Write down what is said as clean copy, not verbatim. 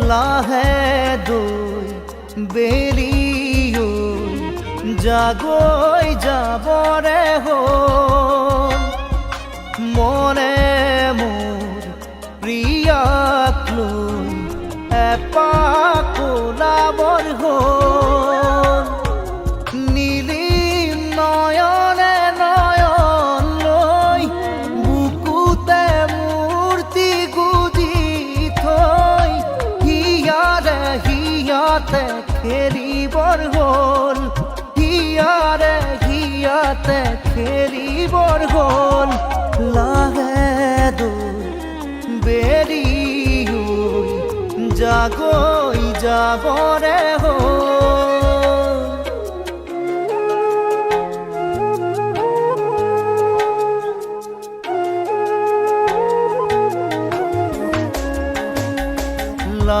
লাহে দই বেরিও জাগই যাবরে হল মনে মোর প্রিয়াক লৈ এপাক ওলাবৰ হল নীলিম নয়নে নয়ন লৈ বুকুতে মূৰ্তি গুজি থৈ হিয়াতে খেলিবৰ হল হিয়াতে খেলিবৰ হল লাহে দৈ বেৰিও জাগই যাবৰে হল